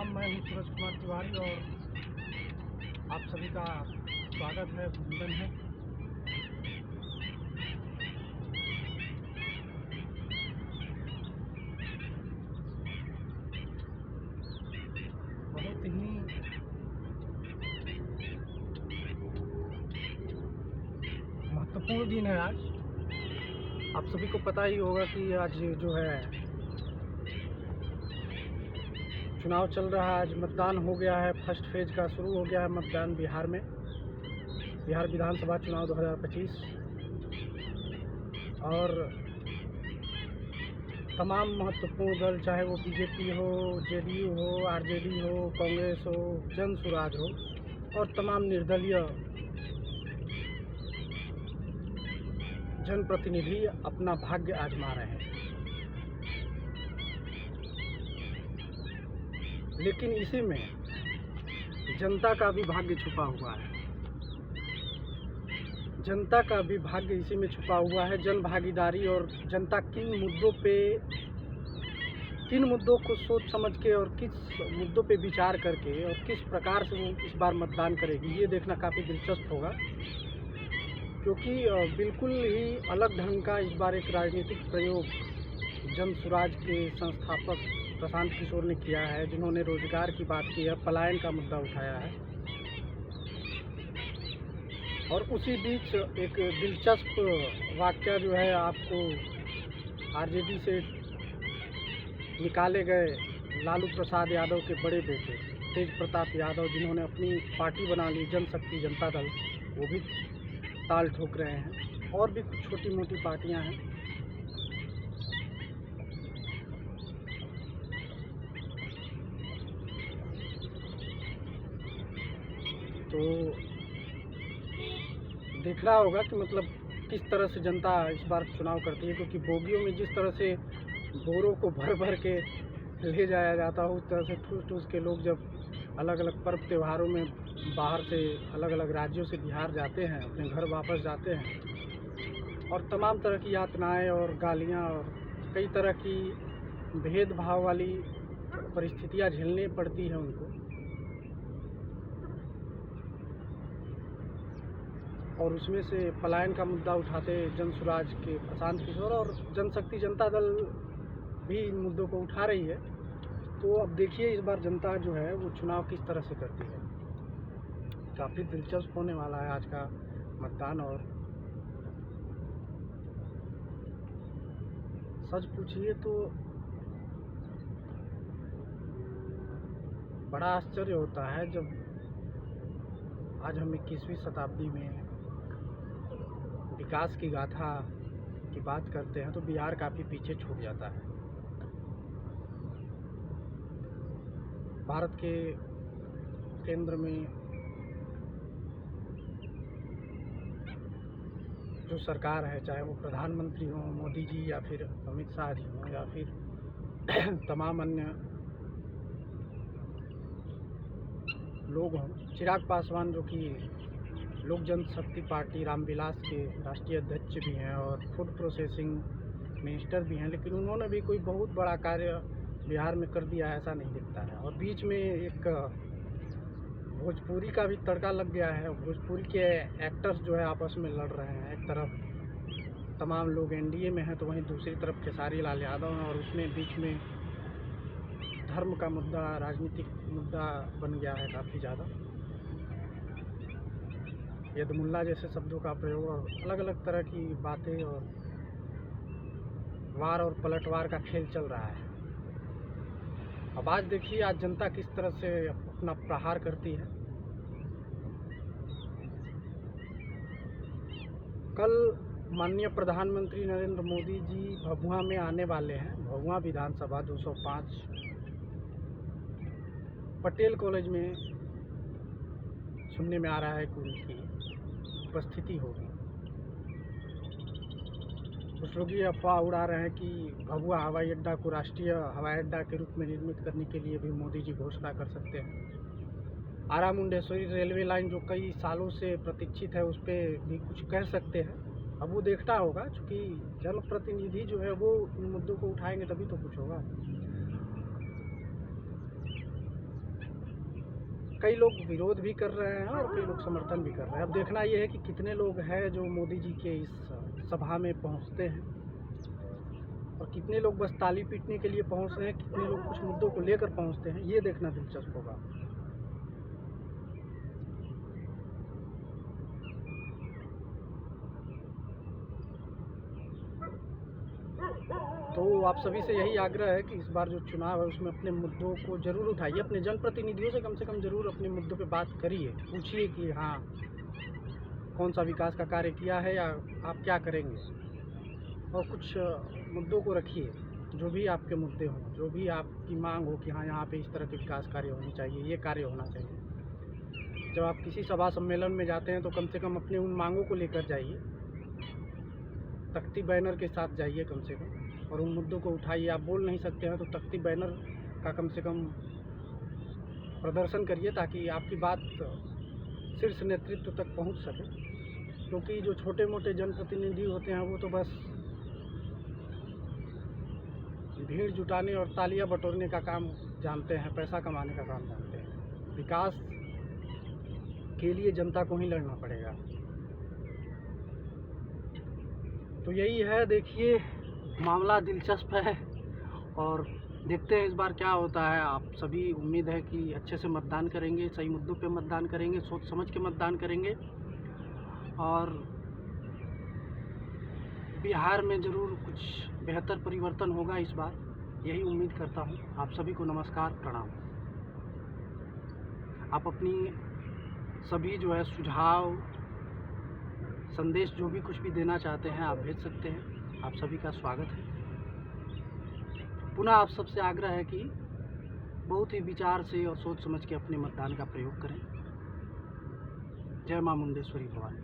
मैं हूँ सूरज कुमार तिवारी और आप सभी का स्वागत है, अभिनंदन है। बहुत ही महत्वपूर्ण दिन है आज। आप सभी को पता ही होगा कि आज जो है चुनाव चल रहा है। आज मतदान हो गया है, फर्स्ट फेज का शुरू हो गया है मतदान बिहार में, बिहार विधानसभा चुनाव 2025। और तमाम महत्वपूर्ण दल, चाहे वो बीजेपी हो, जेडीयू हो, आरजेडी हो, कांग्रेस हो, जन सुराज हो, और तमाम निर्दलीय जनप्रतिनिधि अपना भाग्य आजमा रहे हैं। लेकिन इसी में जनता का भी भाग्य छुपा हुआ है। जनता का भी भाग्य इसी में छुपा हुआ है। जन भागीदारी और जनता किन मुद्दों को सोच समझ के और किस मुद्दों पे विचार करके और किस प्रकार से वो इस बार मतदान करेगी, ये देखना काफ़ी दिलचस्प होगा। क्योंकि बिल्कुल ही अलग ढंग का इस बार एक राजनीतिक प्रयोग जन सुराज के संस्थापक प्रशांत किशोर ने किया है, जिन्होंने रोजगार की बात की है, पलायन का मुद्दा उठाया है। और उसी बीच एक दिलचस्प वाकया जो है, आपको आरजेडी से निकाले गए लालू प्रसाद यादव के बड़े बेटे तेज प्रताप यादव, जिन्होंने अपनी पार्टी बना ली जनशक्ति जनता दल, वो भी ताल ठोक रहे हैं। और भी कुछ छोटी मोटी पार्टियां हैं। तो देखना होगा कि मतलब किस तरह से जनता इस बार चुनाव करती है। क्योंकि बोगियों में जिस तरह से बोरों को भर भर के ले जाया जाता है, उस तरह से ठूस ठूस के लोग जब अलग अलग पर्व त्योहारों में बाहर से अलग अलग राज्यों से बिहार जाते हैं, अपने घर वापस जाते हैं, और तमाम तरह की यातनाएं और गालियां और कई तरह की भेदभाव वाली परिस्थितियां झेलनी पड़ती हैं उनको। और उसमें से पलायन का मुद्दा उठाते जन सुराज के प्रशांत किशोर, और जनशक्ति जनता दल भी इन मुद्दों को उठा रही है। तो अब देखिए इस बार जनता जो है वो चुनाव किस तरह से करती है। काफ़ी दिलचस्प होने वाला है आज का मतदान। और सच पूछिए तो बड़ा आश्चर्य होता है जब आज हम 21वीं शताब्दी में विकास की गाथा की बात करते हैं तो बिहार काफ़ी पीछे छूट जाता है। भारत के केंद्र में जो सरकार है, चाहे वो प्रधानमंत्री हों मोदी जी, या फिर अमित शाह जी हों, या फिर तमाम अन्य लोग हों, चिराग पासवान जो कि लोक जनशक्ति पार्टी रामविलास के राष्ट्रीय अध्यक्ष भी हैं और फूड प्रोसेसिंग मिनिस्टर भी हैं, लेकिन उन्होंने भी कोई बहुत बड़ा कार्य बिहार में कर दिया ऐसा नहीं दिखता है। और बीच में एक भोजपुरी का भी तड़का लग गया है। भोजपुरी के एक्टर्स जो है आपस में लड़ रहे हैं। एक तरफ तमाम लोग एनडीए में हैं, तो वहीं दूसरी तरफ खेसारी लाल यादव हैं, और उसमें बीच में धर्म का मुद्दा, राजनीतिक मुद्दा बन गया है काफ़ी ज़्यादा। यदमुल्ला जैसे शब्दों का प्रयोग और अलग अलग तरह की बातें और वार और पलटवार का खेल चल रहा है। अब आज देखिए आज जनता किस तरह से अपना प्रहार करती है। कल माननीय प्रधानमंत्री नरेंद्र मोदी जी भभुआ में आने वाले हैं। भभुआ विधानसभा 205 पटेल कॉलेज में सुनने में आ रहा है कि उनकी उपस्थिति होगी। कुछ लोग ये अफवाह उड़ा रहे हैं कि भभुआ हवाई अड्डा को राष्ट्रीय हवाई अड्डा के रूप में निर्मित करने के लिए भी मोदी जी घोषणा कर सकते हैं। आरा मुंडेश्वरी रेलवे लाइन जो कई सालों से प्रतीक्षित है, उस पर भी कुछ कह सकते हैं। अब वो देखना होगा, क्योंकि जनप्रतिनिधि जो है वो इन मुद्दों को उठाएंगे तभी तो कुछ होगा। कई लोग विरोध भी कर रहे हैं और कई लोग समर्थन भी कर रहे हैं। अब देखना ये है कि कितने लोग हैं जो मोदी जी के इस सभा में पहुंचते हैं और कितने लोग बस ताली पीटने के लिए पहुंच रहे हैं, कितने लोग कुछ मुद्दों को लेकर पहुंचते हैं, ये देखना दिलचस्प होगा। तो आप सभी से यही आग्रह है कि इस बार जो चुनाव है उसमें अपने मुद्दों को ज़रूर उठाइए, अपने जनप्रतिनिधियों से कम ज़रूर अपने मुद्दों पे बात करिए, पूछिए कि हाँ कौन सा विकास का कार्य किया है या आप क्या करेंगे, और कुछ मुद्दों को रखिए, जो भी आपके मुद्दे हों, जो भी आपकी मांग हो कि हाँ यहाँ पे इस तरह के विकास कार्य होने चाहिए, ये कार्य होना चाहिए। जब आप किसी सभा सम्मेलन में जाते हैं तो कम से कम अपने उन मांगों को लेकर जाइए, तख्ती बैनर के साथ जाइए कम से कम, और उन मुद्दों को उठाइए। आप बोल नहीं सकते हैं तो तख्ती बैनर का कम से कम प्रदर्शन करिए ताकि आपकी बात शीर्ष नेतृत्व तक पहुंच सके, क्योंकि जो छोटे मोटे जनप्रतिनिधि होते हैं वो तो बस भीड़ जुटाने और तालियां बटोरने का काम जानते हैं, पैसा कमाने का काम जानते हैं। विकास के लिए जनता को ही लड़ना पड़ेगा। तो यही है, देखिए मामला दिलचस्प है और देखते हैं इस बार क्या होता है। आप सभी उम्मीद है कि अच्छे से मतदान करेंगे, सही मुद्दों पे मतदान करेंगे, सोच समझ के मतदान करेंगे और बिहार में ज़रूर कुछ बेहतर परिवर्तन होगा इस बार, यही उम्मीद करता हूँ। आप सभी को नमस्कार, प्रणाम। आप अपनी सभी जो है सुझाव, संदेश, जो भी कुछ भी देना चाहते हैं आप भेज सकते हैं। आप सभी का स्वागत है। पुनः आप सबसे आग्रह है कि बहुत ही विचार से और सोच समझ के अपने मतदान का प्रयोग करें। जय मां मुंडेश्वरी भवानी।